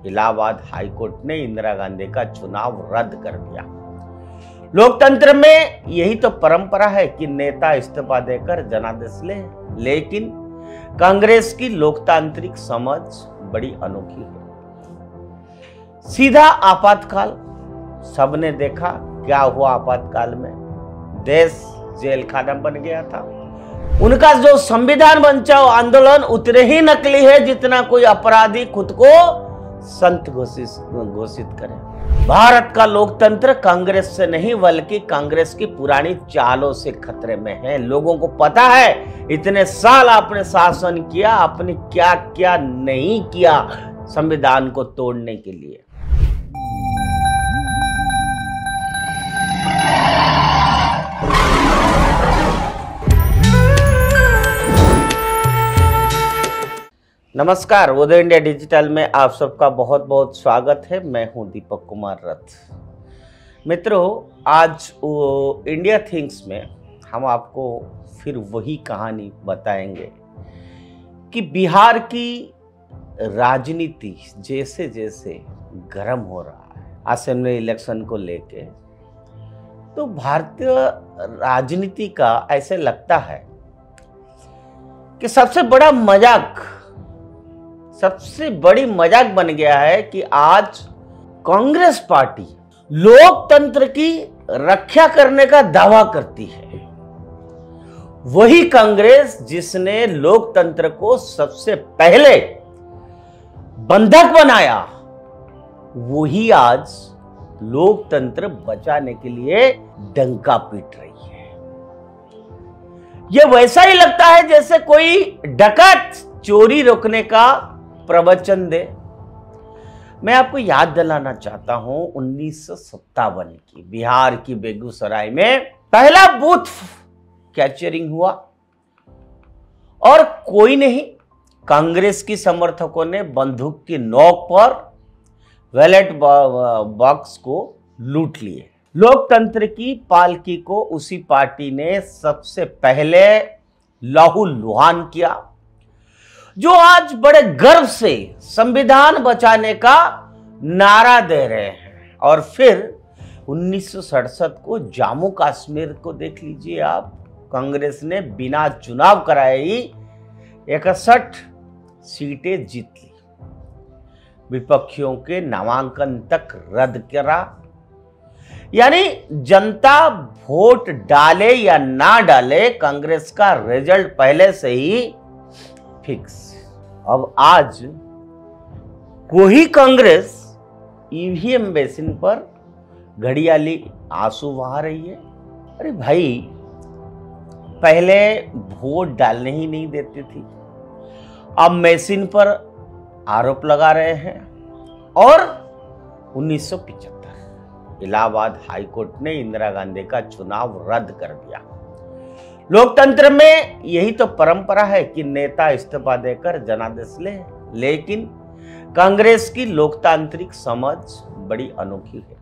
Allahabad high court ने इंदिरा गांधी का चुनाव रद्द कर दिया। लोकतंत्र में यही तो परंपरा है कि नेता इस्तीफा देकर जनादेश ले, लेकिन कांग्रेस की लोकतांत्रिक समझ बड़ी अनोखी है। सीधा आपातकाल, सबने देखा क्या हुआ आपातकाल में, देश जेल खाना बन गया था। उनका जो संविधान बचाओ आंदोलन उतने ही नकली है जितना कोई अपराधी खुद को संत घोषित करे। भारत का लोकतंत्र कांग्रेस से नहीं बल्कि कांग्रेस की पुरानी चालों से खतरे में है। लोगों को पता है इतने साल आपने शासन किया, आपने क्या क्या नहीं किया संविधान को तोड़ने के लिए। नमस्कार, उदय इंडिया डिजिटल में आप सबका बहुत बहुत स्वागत है। मैं हूं दीपक कुमार रथ। मित्रों, आज इंडिया थिंग्स में हम आपको फिर वही कहानी बताएंगे कि बिहार की राजनीति जैसे जैसे गर्म हो रहा है असेंबली इलेक्शन को लेके, तो भारतीय राजनीति का ऐसे लगता है कि सबसे बड़ी मजाक बन गया है कि आज कांग्रेस पार्टी लोकतंत्र की रक्षा करने का दावा करती है। वही कांग्रेस जिसने लोकतंत्र को सबसे पहले बंधक बनाया, वही आज लोकतंत्र बचाने के लिए डंका पीट रही है। यह वैसा ही लगता है जैसे कोई डकैत चोरी रोकने का प्रवचन दे। मैं आपको याद दिलाना चाहता हूं 1957 की बिहार की बेगूसराय में पहला बूथ कैचरिंग हुआ और कोई नहीं, कांग्रेस की समर्थकों ने बंदूक की नोक पर बैलेट बॉक्स को लूट लिए। लोकतंत्र की पालकी को उसी पार्टी ने सबसे पहले लहूलुहान किया, जो आज बड़े गर्व से संविधान बचाने का नारा दे रहे हैं। और फिर 1967 को जम्मू कश्मीर को देख लीजिए आप, कांग्रेस ने बिना चुनाव कराए ही 61 सीटें जीत ली, विपक्षियों के नामांकन तक रद्द करा। यानी जनता वोट डाले या ना डाले, कांग्रेस का रिजल्ट पहले से ही फिक्स। अब आज वही कांग्रेस ईवीएम मशीन पर घड़ियाली आंसू बहा रही है। अरे भाई, पहले वोट डालने ही नहीं देती थी, अब मशीन पर आरोप लगा रहे हैं। और 1975 इलाहाबाद हाईकोर्ट ने इंदिरा गांधी का चुनाव रद्द कर दिया। लोकतंत्र में यही तो परंपरा है कि नेता इस्तीफा देकर जनादेश ले, लेकिन कांग्रेस की लोकतांत्रिक समझ बड़ी अनोखी है।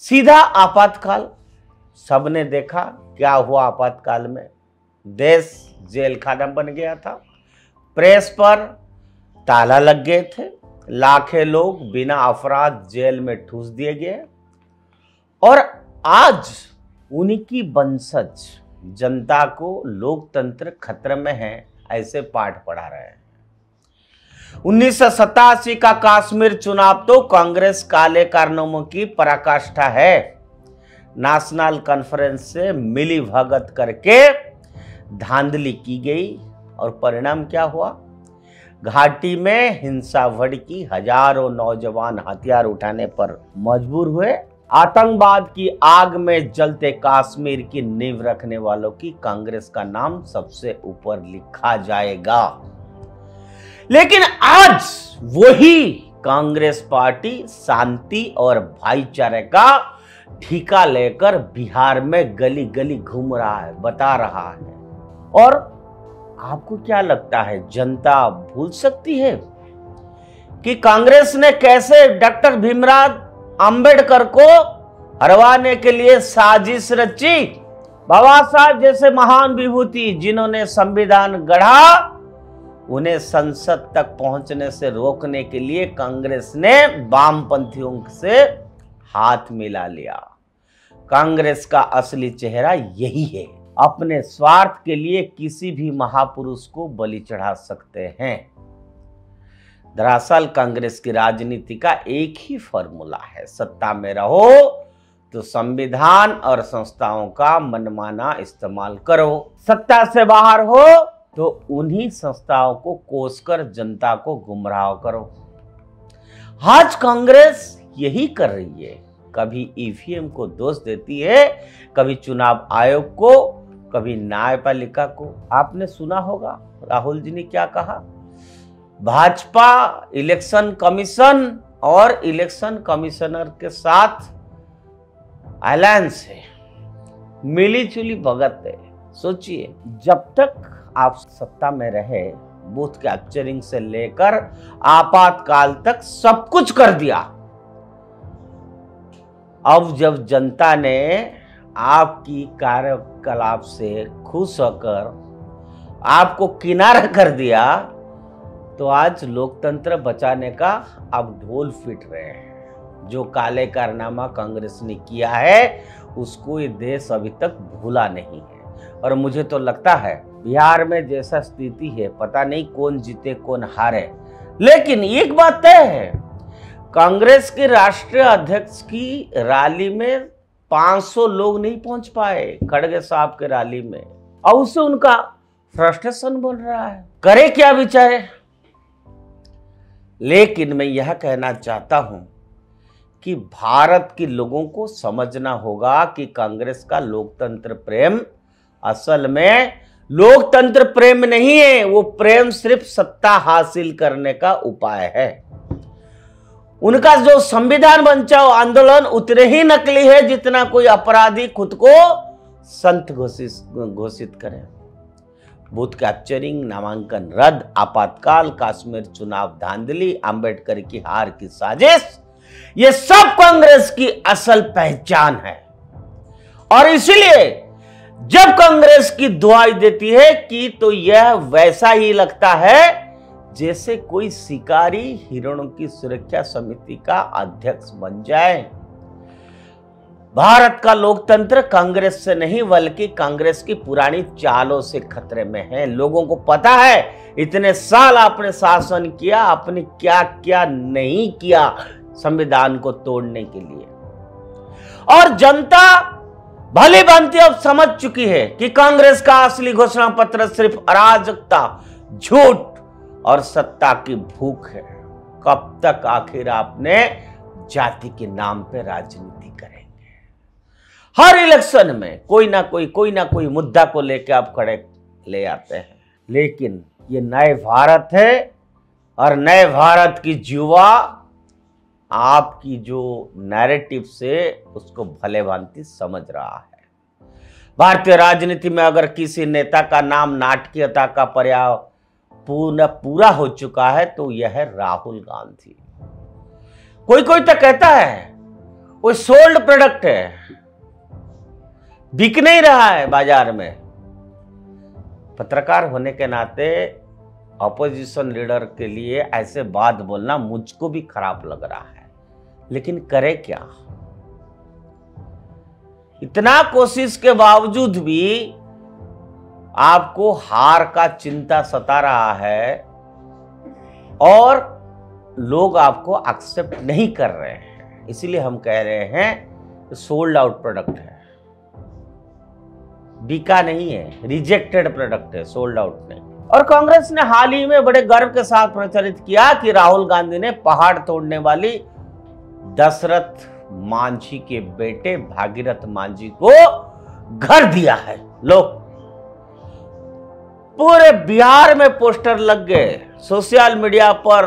सीधा आपातकाल, सबने देखा क्या हुआ आपातकाल में, देश जेल खाना बन गया था। प्रेस पर ताला लग गए थे, लाखों लोग बिना अपराध जेल में ठूस दिए गए। और आज उनकी वंशज जनता को लोकतंत्र खतरे में है ऐसे पाठ पढ़ा रहे हैं। 1987 का कश्मीर चुनाव तो कांग्रेस काले कारनामों की पराकाष्ठा है। नेशनल कॉन्फ्रेंस से मिली भगत करके धांधली की गई और परिणाम क्या हुआ? घाटी में हिंसा भड़की, हजारों नौजवान हथियार उठाने पर मजबूर हुए। आतंकवाद की आग में जलते कश्मीर की नींव रखने वालों की कांग्रेस का नाम सबसे ऊपर लिखा जाएगा। लेकिन आज वही कांग्रेस पार्टी शांति और भाईचारे का ठेका लेकर बिहार में गली गली घूम रहा है, बता रहा है। और आपको क्या लगता है, जनता भूल सकती है कि कांग्रेस ने कैसे डॉक्टर भीमराव अंबेडकर को हरवाने के लिए साजिश रची? बाबा साहब जैसे महान विभूति जिन्होंने संविधान गढ़ा, उन्हें संसद तक पहुंचने से रोकने के लिए कांग्रेस ने वामपंथियों से हाथ मिला लिया। कांग्रेस का असली चेहरा यही है। अपने स्वार्थ के लिए किसी भी महापुरुष को बलि चढ़ा सकते हैं। दरअसल कांग्रेस की राजनीति का एक ही फॉर्मूला है, सत्ता में रहो तो संविधान और संस्थाओं का मनमाना इस्तेमाल करो, सत्ता से बाहर हो तो उन्हीं संस्थाओं को कोसकर जनता को गुमराह करो। आज कांग्रेस यही कर रही है। कभी ईवीएम को दोष देती है, कभी चुनाव आयोग को, कभी न्यायपालिका को। आपने सुना होगा राहुल जी ने क्या कहा, भाजपा इलेक्शन कमीशन और इलेक्शन कमिश्नर के साथ अलायंस है, मिली जुली भगत है। सोचिए, जब तक आप सत्ता में रहे बूथ कैप्चरिंग से लेकर आपातकाल तक सब कुछ कर दिया। अब जब जनता ने आपकी कार्यकलाप से खुश होकर आपको किनारा कर दिया तो आज लोकतंत्र बचाने का अब ढोल पीट रहे हैं। जो काले कारनामा कांग्रेस ने किया है उसको ये देश अभी तक भूला नहीं है। और मुझे तो लगता है बिहार में जैसा स्थिति है, पता नहीं कौन जीते कौन हारे, लेकिन एक बात तय है, कांग्रेस के राष्ट्रीय अध्यक्ष की रैली में 500 लोग नहीं पहुंच पाए, खड़गे साहब के रैली में, और उससे उनका फ्रस्ट्रेशन बढ़ रहा है। करे क्या बेचारे। लेकिन मैं यह कहना चाहता हूं कि भारत के लोगों को समझना होगा कि कांग्रेस का लोकतंत्र प्रेम असल में लोकतंत्र प्रेम नहीं है, वो प्रेम सिर्फ सत्ता हासिल करने का उपाय है। उनका जो संविधान बचाओ आंदोलन उतने ही नकली है जितना कोई अपराधी खुद को संत घोषित करे। बूथ कैप्चरिंग, नामांकन रद्द, आपातकाल, कश्मीर चुनाव धांधली, अंबेडकर की हार की साजिश, ये सब कांग्रेस की असल पहचान है। और इसलिए जब कांग्रेस की दुहाई देती है कि तो यह वैसा ही लगता है जैसे कोई शिकारी हिरणों की सुरक्षा समिति का अध्यक्ष बन जाए। भारत का लोकतंत्र कांग्रेस से नहीं बल्कि कांग्रेस की पुरानी चालों से खतरे में है। लोगों को पता है इतने साल आपने शासन किया, आपने क्या क्या नहीं किया संविधान को तोड़ने के लिए। और जनता भली भांति अब समझ चुकी है कि कांग्रेस का असली घोषणा पत्र सिर्फ अराजकता, झूठ और सत्ता की भूख है। कब तक आखिर आपने जाति के नाम पे राजनीति करेंगे? हर इलेक्शन में कोई ना कोई मुद्दा को लेकर आप खड़े ले आते हैं। लेकिन ये नए भारत है और नए भारत की युवा आपकी जो नैरेटिव से उसको भले भांति समझ रहा है। भारतीय राजनीति में अगर किसी नेता का नाम नाटकीयता का पर्याय पूरा हो चुका है तो यह है राहुल गांधी। कोई तो कहता है वो सोल्ड प्रोडक्ट है, बिक नहीं रहा है बाजार में। पत्रकार होने के नाते ऑपोजिशन लीडर के लिए ऐसे बात बोलना मुझको भी खराब लग रहा है, लेकिन करे क्या। इतना कोशिश के बावजूद भी आपको हार का चिंता सता रहा है और लोग आपको एक्सेप्ट नहीं कर रहे हैं। इसलिए हम कह रहे हैं सोल्ड आउट प्रोडक्ट है, बिका नहीं है, रिजेक्टेड प्रोडक्ट है, सोल्ड आउट नहीं। और कांग्रेस ने हाल ही में बड़े गर्व के साथ प्रचारित किया कि राहुल गांधी ने पहाड़ तोड़ने वाली दशरथ मांझी के बेटे भागीरथ मांझी को घर दिया है। लोग पूरे बिहार में पोस्टर लग गए, सोशल मीडिया पर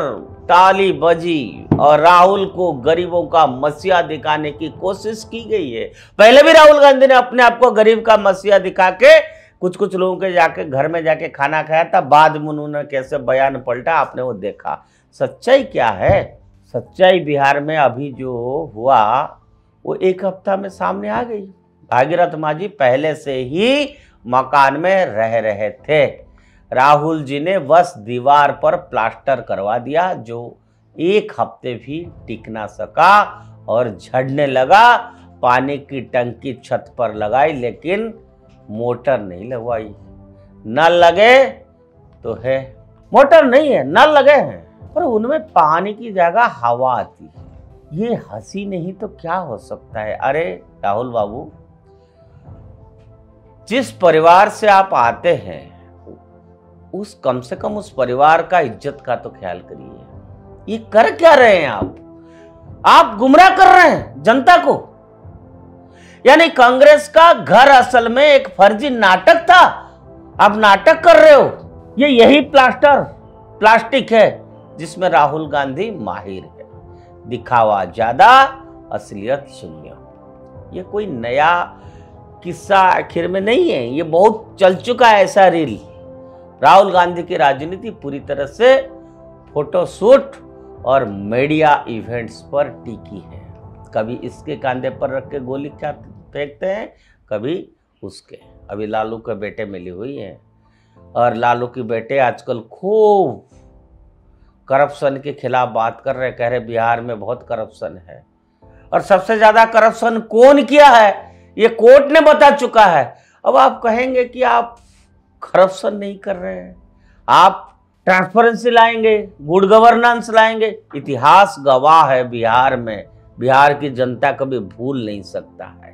ताली बजी और राहुल को गरीबों का मसीहा दिखाने की कोशिश की गई है। पहले भी राहुल गांधी ने अपने आप को गरीब का मसीहा दिखा के कुछ लोगों के जाके घर में जाके खाना खाया था। बाद में उन्होंने कैसे बयान पलटा आपने वो देखा। सच्चाई क्या है? सच्चाई बिहार में अभी जो हुआ वो एक हफ्ता में सामने आ गई। भागीरथ मांझी पहले से ही मकान में रह रहे थे। राहुल जी ने बस दीवार पर प्लास्टर करवा दिया, जो 1 हफ्ते भी टिक ना सका और झड़ने लगा। पानी की टंकी छत पर लगाई, लेकिन मोटर नहीं लगवाई। नल लगे तो है, मोटर नहीं है, नल लगे हैं, पर उनमें पानी की जगह हवा आती है। ये हंसी नहीं तो क्या हो सकता है? अरे राहुल बाबू, जिस परिवार से आप आते हैं उस कम से कम उस परिवार का इज्जत का तो ख्याल करिए। ये कर क्या रहे हैं आप गुमराह कर रहे हैं जनता को। यानी कांग्रेस का घर असल में एक फर्जी नाटक था, आप नाटक कर रहे हो। यही प्लास्टिक है जिसमें राहुल गांधी माहिर है। दिखावा ज्यादा, असलियत शून्य। ये कोई नया किस्सा आखिर में नहीं है, ये बहुत चल चुका है ऐसा रील। राहुल गांधी की राजनीति पूरी तरह से फोटोशूट और मीडिया इवेंट्स पर टिकी है। कभी इसके कांधे पर रख के गोली फेंकते हैं, कभी उसके। अभी लालू के बेटे मिली हुई हैं, और लालू के बेटे आजकल खूब करप्शन के खिलाफ बात कर रहे, कह रहे बिहार में बहुत करप्शन है। और सबसे ज्यादा करप्शन कौन किया है ये कोर्ट ने बता चुका है। अब आप कहेंगे कि आप करप्शन नहीं कर रहे हैं, आप ट्रांसपेरेंसी लाएंगे, गुड गवर्नेंस लाएंगे। इतिहास गवाह है, बिहार की जनता कभी भूल नहीं सकता है।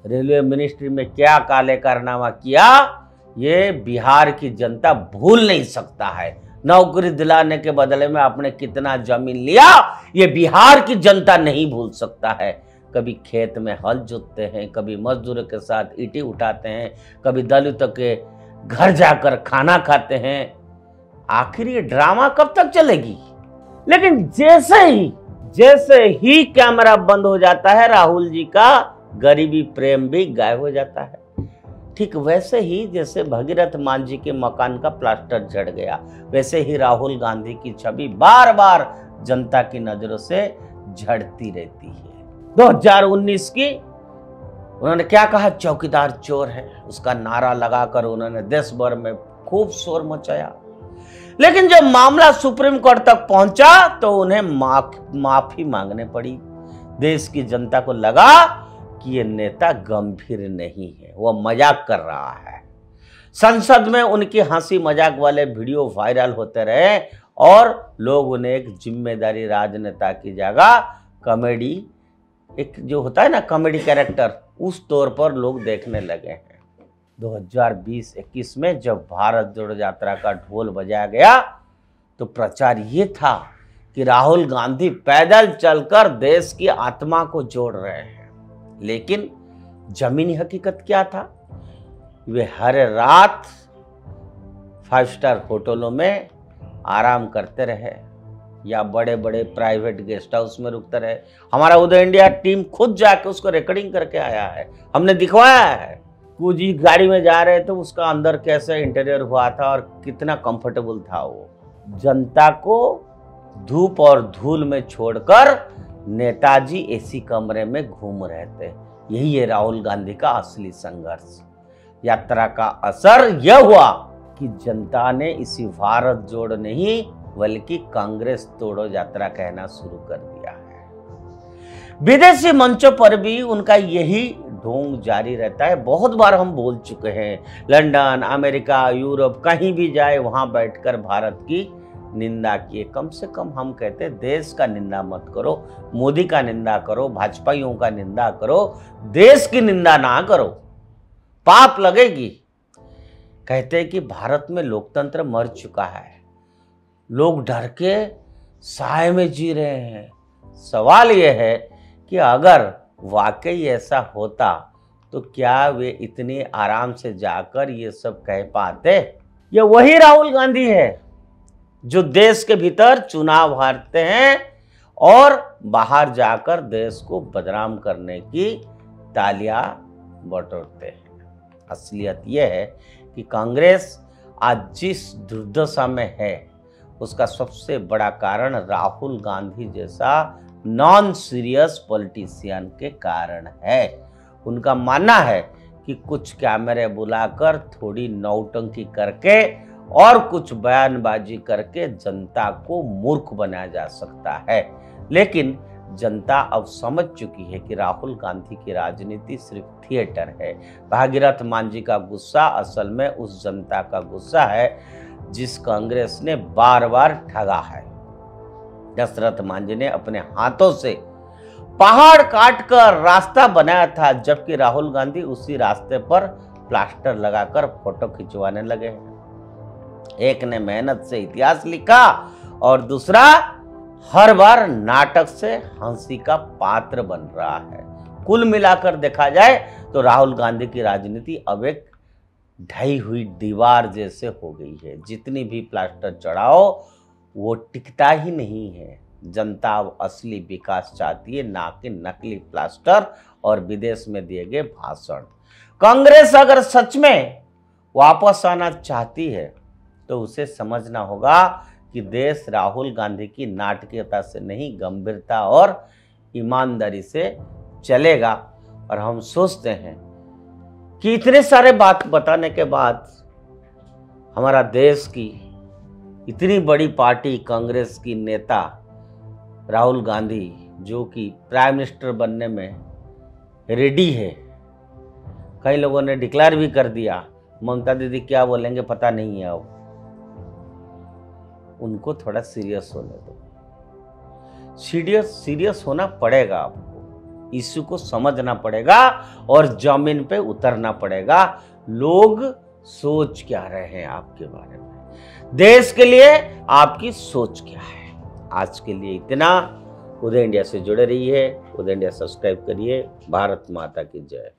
रेलवे मिनिस्ट्री में क्या काले कारनामा किया, ये बिहार की जनता भूल नहीं सकता है। नौकरी दिलाने के बदले में आपने कितना जमीन लिया, ये बिहार की जनता नहीं भूल सकता है। कभी खेत में हल जोतते हैं, कभी मजदूरों के साथ ईंटें उठाते हैं, कभी दलितों के घर जाकर खाना खाते हैं। आखिर ये ड्रामा कब तक चलेगी? लेकिन जैसे ही कैमरा बंद हो जाता है, राहुल जी का गरीबी प्रेम भी गायब हो जाता है। ठीक वैसे ही जैसे भगीरथ मान जी के मकान का प्लास्टर झड़ गया, वैसे ही राहुल गांधी की छवि बार बार जनता की नजरों से झड़ती रहती है। 2019 की उन्होंने क्या कहा, चौकीदार चोर है, उसका नारा लगाकर उन्होंने देश भर में खूब शोर मचाया। लेकिन जब मामला सुप्रीम कोर्ट तक पहुंचा तो उन्हें माफी मांगने पड़ी। देश की जनता को लगा कि ये नेता गंभीर नहीं है, वो मजाक कर रहा है। संसद में उनकी हंसी मजाक वाले वीडियो वायरल होते रहे और लोग उन्हें एक जिम्मेदारी राजनेता की जगह कॉमेडी, एक जो होता है ना कॉमेडी कैरेक्टर, उस तौर पर लोग देखने लगे हैं। 2020-21 में जब भारत जोड़ो यात्रा का ढोल बजाया गया तो प्रचार ये था कि राहुल गांधी पैदल चलकर देश की आत्मा को जोड़ रहे हैं। लेकिन जमीनी हकीकत क्या था? वे हर रात 5 स्टार होटलों में आराम करते रहे या बड़े बड़े प्राइवेट गेस्ट हाउस में रुकते रहे। हमारा उदय इंडिया टीम खुद जाके उसको रिकॉर्डिंग करके आया है, हमने दिखवाया है। कुछ ही गाड़ी में जा रहे थे, उसका अंदर कैसे इंटीरियर हुआ था और कितना कंफर्टेबल था वो। जनता को धूप और धूल में छोड़कर नेताजी एसी कमरे में घूम रहे थे। यही है राहुल गांधी का असली संघर्ष। यात्रा का असर यह हुआ कि जनता ने इसी भारत जोड़ नहीं बल्कि कांग्रेस तोड़ो यात्रा कहना शुरू कर दिया है। विदेशी मंचों पर भी उनका यही ढोंग जारी रहता है। बहुत बार हम बोल चुके हैं, लंदन, अमेरिका, यूरोप, कहीं भी जाए वहां बैठकर भारत की निंदा किए। कम से कम हम कहते हैं देश का निंदा मत करो, मोदी का निंदा करो, भाजपाइयों का निंदा करो, देश की निंदा ना करो, पाप लगेगी। कहते हैं कि भारत में लोकतंत्र मर चुका है, लोग डर के साए में जी रहे हैं। सवाल यह है कि अगर वाकई ऐसा होता तो क्या वे इतने आराम से जाकर ये सब कह पाते? ये वही राहुल गांधी है जो देश के भीतर चुनाव हारते हैं और बाहर जाकर देश को बदनाम करने की तालियां बटोरते हैं। असलियत यह है कि कांग्रेस आज जिस दुर्दशा में है उसका सबसे बड़ा कारण राहुल गांधी जैसा नॉन सीरियस पॉलिटिशियन के कारण है। उनका मानना है कि कुछ कैमरे बुलाकर थोड़ी नौटंकी करके और कुछ बयानबाजी करके जनता को मूर्ख बनाया जा सकता है। लेकिन जनता अब समझ चुकी है कि राहुल गांधी की राजनीति सिर्फ थिएटर है। भागीरथ मान जी का गुस्सा असल में उस जनता का गुस्सा है जिस कांग्रेस ने बार बार ठगा है। दशरथ मांझी ने अपने हाथों से पहाड़ काट कर रास्ता बनाया था, जबकि राहुल गांधी उसी रास्ते पर प्लास्टर लगाकर फोटो खिंचवाने लगे हैं। एक ने मेहनत से इतिहास लिखा और दूसरा हर बार नाटक से हंसी का पात्र बन रहा है। कुल मिलाकर देखा जाए तो राहुल गांधी की राजनीति अब एक ढही हुई दीवार जैसे हो गई है। जितनी भी प्लास्टर चढ़ाओ वो टिकता ही नहीं है। जनता अब असली विकास चाहती है, ना कि नकली प्लास्टर और विदेश में दिए गए भाषण। कांग्रेस अगर सच में वापस आना चाहती है तो उसे समझना होगा कि देश राहुल गांधी की नाटकीयता से नहीं, गंभीरता और ईमानदारी से चलेगा। और हम सोचते हैं कि इतने सारे बात बताने के बाद हमारा देश की इतनी बड़ी पार्टी कांग्रेस की नेता राहुल गांधी, जो कि प्राइम मिनिस्टर बनने में रेडी है, कई लोगों ने डिक्लेयर भी कर दिया। ममता दीदी क्या बोलेंगे पता नहीं है। अब उनको थोड़ा सीरियस होने दो। सीरियस होना पड़ेगा आपको, इश्यू को समझना पड़ेगा और जमीन पे उतरना पड़ेगा। लोग सोच क्या रहे हैं आपके बारे में, देश के लिए आपकी सोच क्या है। आज के लिए इतना। उदय इंडिया से जुड़े रहिए, उदय इंडिया सब्सक्राइब करिए। भारत माता की जय।